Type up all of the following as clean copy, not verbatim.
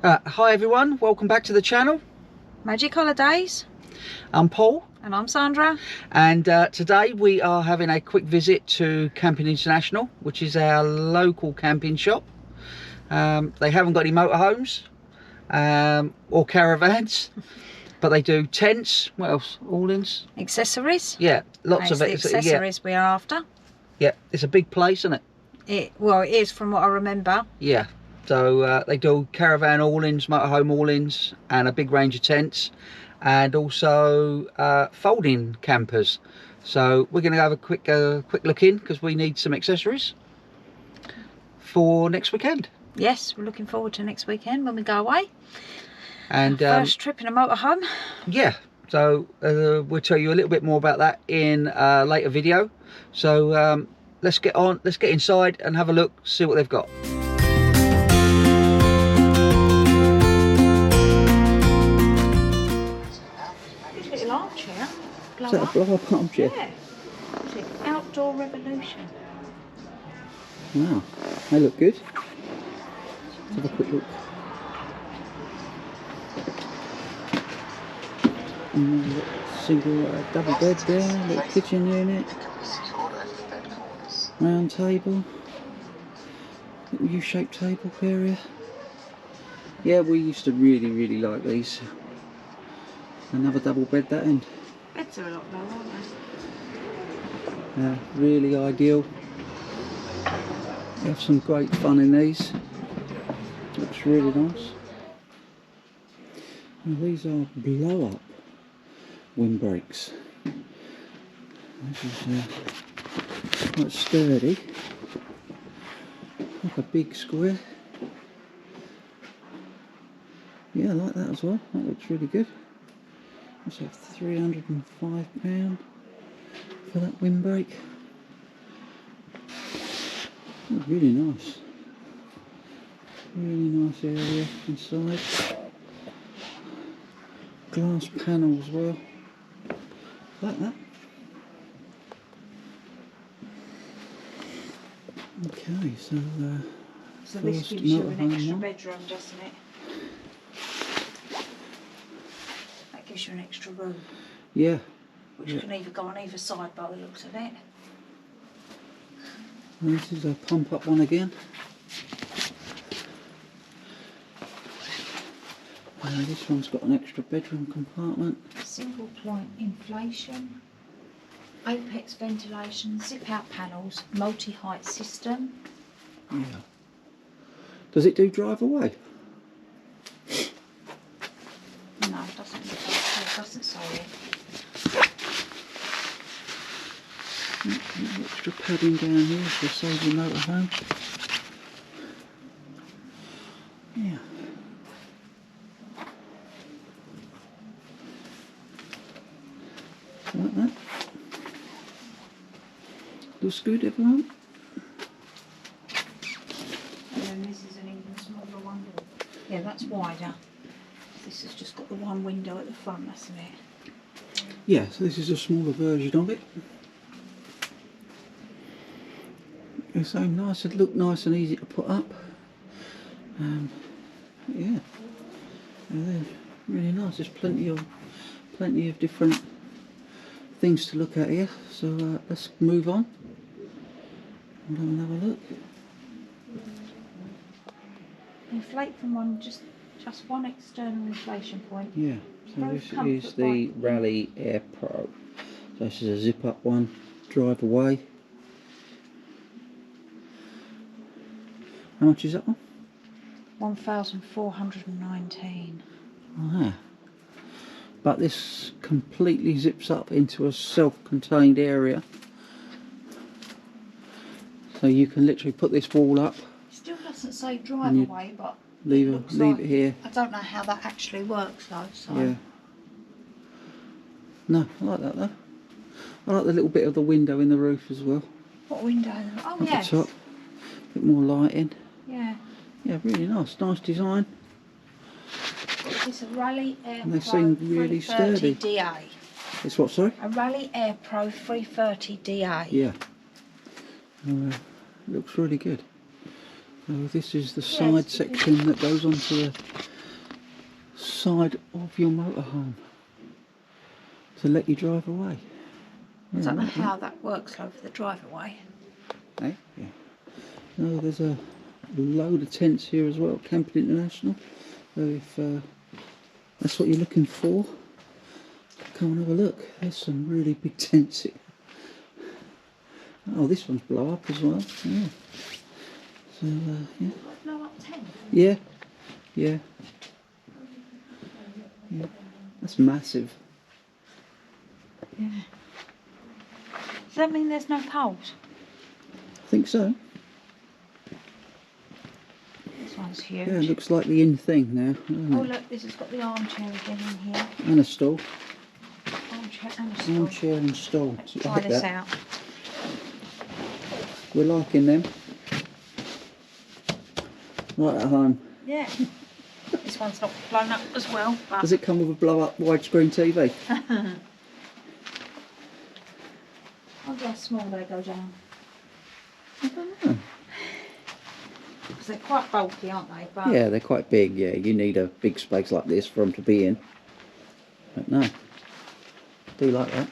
Hi everyone, welcome back to the channel. Magic Holidays. I'm Paul. And I'm Sandra. And today we are having a quick visit to Camping International, which is our local camping shop. They haven't got any motorhomes or caravans, but they do tents. What else? Awnings? Accessories. Yeah, lots of the accessories we are after. Yeah, it's a big place, isn't it? Well, it is from what I remember. Yeah. So they do caravan awnings, motorhome awnings, and a big range of tents, and also folding campers. So we're going to have a quick look in because we need some accessories for next weekend. Yes, we're looking forward to next weekend when we go away. And our first trip in a motorhome. Yeah. So we'll tell you a little bit more about that in a later video. So let's get inside and have a look, see what they've got. Armchair. Is that a blow-up armchair? Yeah. Outdoor revolution. Wow, they look good. Let's have a quick look. Single double bed there, little kitchen unit, round table, little U-shaped table area. Yeah, we used to really like these. Another double bed that end. Beds are a lot lower, aren't they? Yeah, really ideal. You have some great fun in these. Looks really nice. Now, these are blow up windbreaks. This is quite sturdy. Like a big square. Yeah, I like that as well. That looks really good. That's like £305 for that windbreak. Oh, really nice. Really nice area inside. Glass panel as well. Like that. Okay, so this gives you an extra bedroom, doesn't it? That gives you an extra room. Yeah. Which can either go on either side by the looks of it. And this is a pump up one again. This one's got an extra bedroom compartment. Single point inflation, apex ventilation, zip out panels, multi-height system. Yeah. Does it do Driveaway? No, it doesn't say it. Extra padding down here to save your motorhome. Yeah. Like that. Looks good, everyone. And then this is an even smaller one. Yeah, that's wider. This has just got the one window at the front, hasn't it? Yeah, so this is a smaller version of it. It's so nice, it look nice and easy to put up. Yeah, they're really nice. There's plenty of different things to look at here. So let's move on and have a look. Inflate from one, just one external inflation point. Yeah. So this is the Rally Air Pro. So this is a zip up one, Driveaway. How much is that one? 1,419. Ah. But this completely zips up into a self-contained area. So you can literally put this wall up. It still doesn't say Driveaway, but leave it here. I don't know how that actually works though. So. Yeah. No, I like that though. I like the little bit of the window in the roof as well. What window? Oh, yes. At the top. A bit more lighting. Yeah. Yeah, really nice. Nice design. It's a Rally Air And they Pro seem really 330 sturdy. DA. It's what, sorry? A Rally Air Pro 330 DA. Yeah. Looks really good. So this is the side section that goes onto side of your motorhome to let you drive away. I don't know how that works over the Driveaway. Eh? Yeah. No, there's a load of tents here as well, Camping International. So if that's what you're looking for, come and have a look. There's some really big tents here. Oh, this one's blow up as well. Yeah. So yeah. Blow up tent? Yeah. Yeah. Yeah. That's massive. Yeah. Does that mean there's no poles? I think so. This one's huge. Yeah, it looks like the in thing now, doesn't Oh it? look, this has got the armchair again in here. And a stall. Armchair and a stool. Armchair and stall. Let's try this out. We're liking them. Right at home. Yeah. This one's not blown up as well, but... Does it come with a blow up widescreen TV? I wonder how small they go down. I don't know. Because they're quite bulky, aren't they? But Yeah, they're quite big, yeah. You need a big space like this for them to be in. But no. I do like that.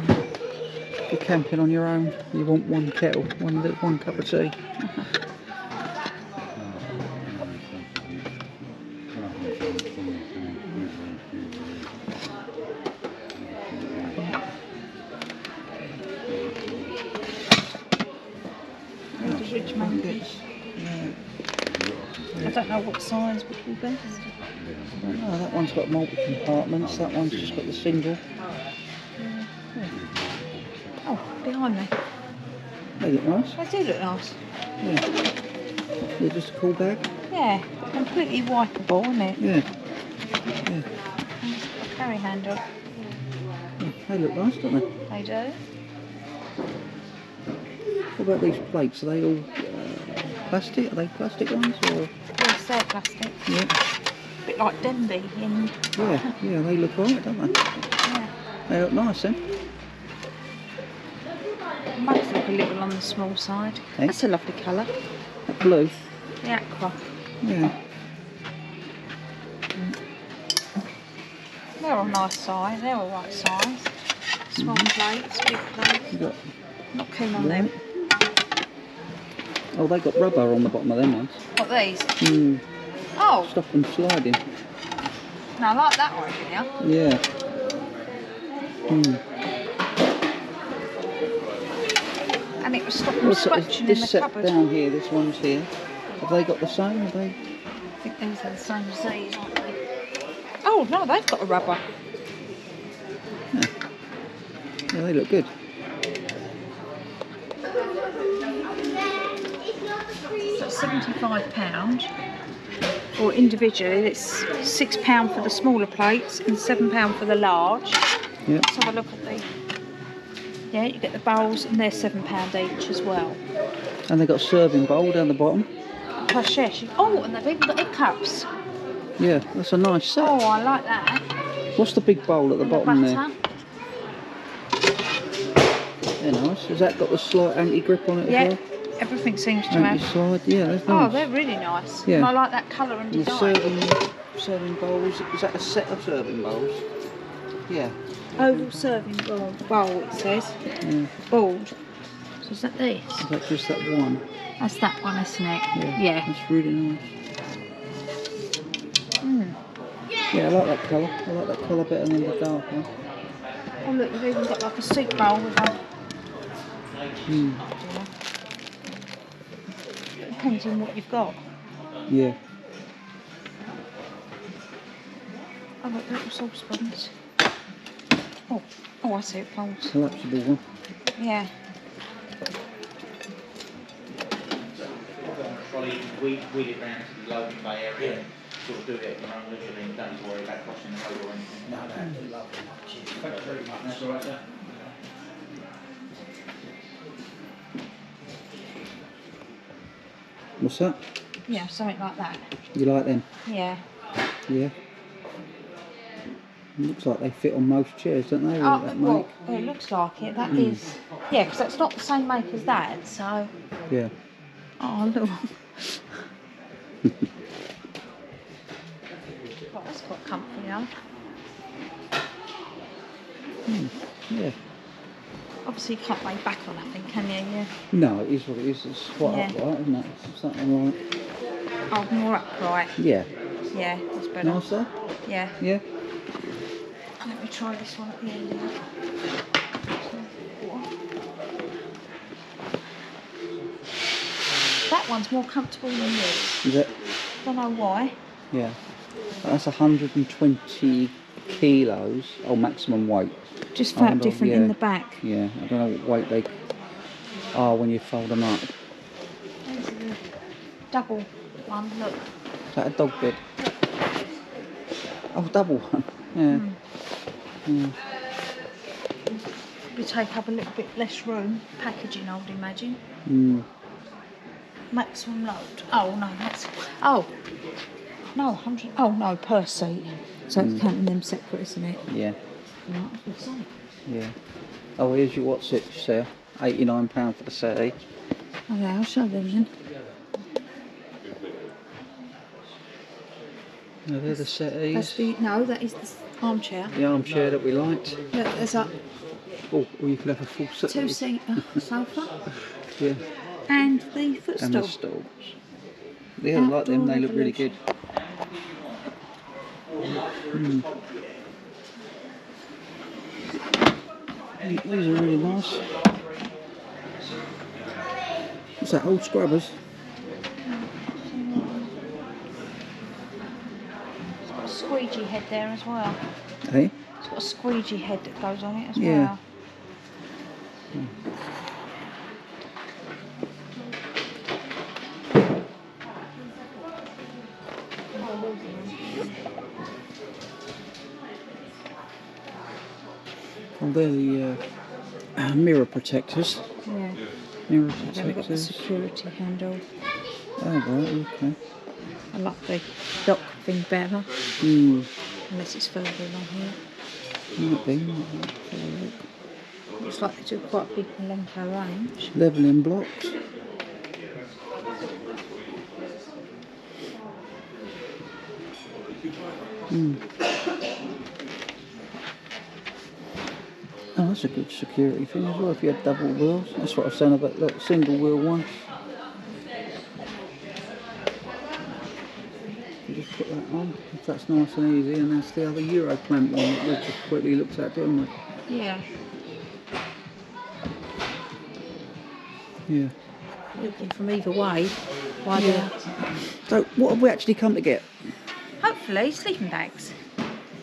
If you're camping on your own, you want one kettle, one cup of tea. Rich monkeys. I don't know what size would be best. Oh, that one's got multiple compartments, that one's just got the single. Oh, behind me. They look nice. They do look nice. Yeah. They're just a cool bag. Yeah, completely wipeable, isn't it? Yeah. Yeah. Carry handle. Yeah. They look nice, don't they? They do. What about these plates? Are they all plastic? Are they plastic ones or? Yes, they're plastic. Yeah. A bit like Denby in. Yeah, yeah, they look alright, don't they? Yeah. They look nice then. Might look a little on the small side. Eh? That's a lovely colour. That blue. The aqua. Yeah. They're a nice size. They're all right size. Small plates, big plates. You got Not keen on them. Oh, they got rubber on the bottom of them ones. What, these? Hmm. Oh, Stop them sliding. no, I like that one, didn't you? Yeah. Hmm. And it was stopping What's that? scratching in This the set cupboard. down here, this one's here. Have they got the same? Have they? I think these are the same as these, aren't they? Oh, no, they've got a rubber. Yeah. Yeah, they look good. So it's £75. Or individually, it's £6 for the smaller plates and £7 for the large. Yeah. Let's have a look at the... Yeah, you get the bowls and they're £7 each as well. And they got a serving bowl down the bottom. Plus, yes. Oh, and they've even got egg cups. Yeah, that's a nice set. Oh, I like that. What's the big bowl at the And bottom the there? butter. They're nice. Has that got the slight anti-grip on it Yeah, as well? everything seems to have. Anti-slide, yeah, that's Oh, nice. they're really nice. Yeah. And I like that colour and And the design. serving bowls, is that a set of serving bowls? Yeah. Oval serving bowl, it says. Yeah. Bald. So is that this? Is that just that one? That's that one, isn't it? Yeah. That's really nice. Mm. Yeah, I like that colour. I like that colour better than the dark one. Oh look, you've even got like a soup bowl with a... Mm. Depends on what you've got. Yeah. Oh look, little saucepans. Oh, I see it folds. Collapsible one. Yeah. Probably wheel it round to the loading bay area, sort of do it at your own leisure, then you don't have to worry about crossing the road or anything. No, that's lovely. Thank you very much. That's all right, sir. What's that? Yeah, something like that. You like them? Yeah. Yeah. Looks like they fit on most chairs, don't they? Oh, That well, make? it looks like it. That is... Yeah, because that's not the same make as that, so... Yeah. Oh, look. Oh, that's quite comfy, though. Yeah. Obviously, you can't lay back on nothing, can you? Yeah. No, it is what it is. It's quite upright, isn't it? Something like. Oh, more upright. Yeah. Yeah, that's better. Nicer? Yeah. Yeah. Let me try this one at the end. That one's more comfortable than this. Is it? Don't know why. Yeah. That's 120 kilos, or maximum weight. Just felt different in the back. Yeah, I don't know what weight they are when you fold them up. There's the double one, look. Is that a dog bed? Oh, double one. Yeah. Yeah. We take up a little bit less room. Packaging, I would imagine. Maximum load. Oh no, that's. Oh. No, 100. Oh no, per seat. So it's counting them separate, isn't it? Yeah. Right, Yeah. Oh, here's your what's it, sir? £89 for the settee. okay, I'll show them then. No, they're the settees. That's the, no, that is the armchair. The armchair that we liked. Look, there's a Oh, or you can have a full set. two-seater sofa Yeah. and the footstool. And the stools. Yeah, I like them. They look really good. These are really nice. What's that, old scrubbers? It's got a squeegee head there as well. Hey? It's got a squeegee head that goes on it as Yeah. well. Oh, they're the mirror protectors. Yeah. Mirror Then we've got the protectors. security handle. Oh, right, okay. I like the dock thing better, unless it's further along here. Might be. Have a look. Looks like they do quite a big Lenko range. Levelling blocks. Oh, that's a good security thing as well, if you had double wheels. That's what I was saying about that single wheel one. You just put that on, if that's nice and easy, and that's the other Euro clamp one that we just quickly looked at, didn't we? Yeah. Yeah. Looking from either way. Why yeah. So, what have we actually come to get? Hopefully, sleeping bags.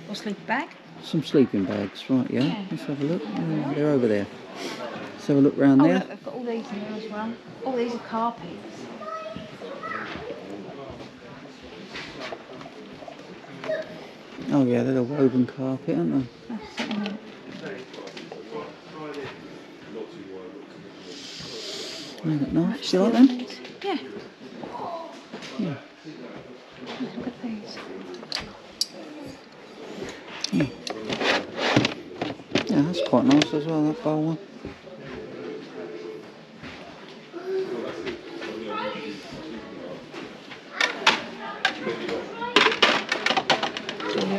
Or sleeping bag. Some sleeping bags, right, yeah. Yeah. Let's have a look. Yeah, they're over there. Let's have a look round Oh, there. look, they've got all these in there as well. Oh, these are carpets. Oh yeah, they're the woven carpet, aren't they? That's it. They look nice. Do you like them? Yeah. Yeah. Look at these. Yeah. Yeah, that's quite nice as well, that bowl one.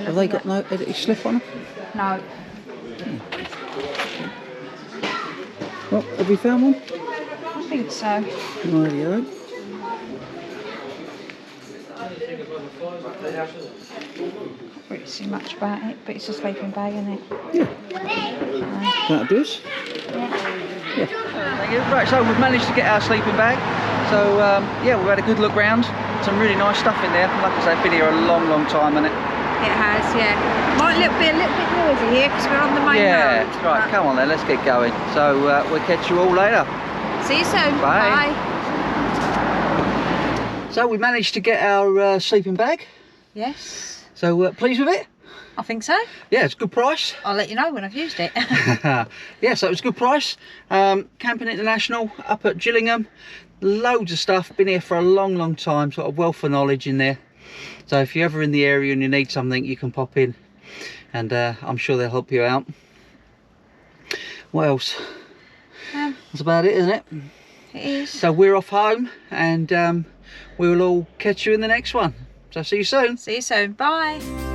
Have they got no edit slip on them? No. Well, have we found one? I think so. Rightio. Can't really see much about it, but it's a sleeping bag, isn't it? Yeah. That'll do us. Yeah. Thank you. Right, so we've managed to get our sleeping bag. So yeah, we've had a good look round. Some really nice stuff in there. Like I say, I've been here a long, long time, hasn't it? It has, yeah. Might be a little bit noisy here because we're on the main Yeah, road. right, come on then, let's get going. So we'll catch you all later. See you soon. Bye. So we managed to get our sleeping bag. Yes. So pleased with it? I think so. Yeah, it's a good price. I'll let you know when I've used it. Yeah, so it was a good price. Camping International up at Gillingham. Loads of stuff, been here for a long, long time, sort of wealth of knowledge in there. So if you're ever in the area and you need something, you can pop in and I'm sure they'll help you out. What else? That's about it, isn't it? It is. So we're off home, and we will all catch you in the next one. So see you soon. See you soon. Bye.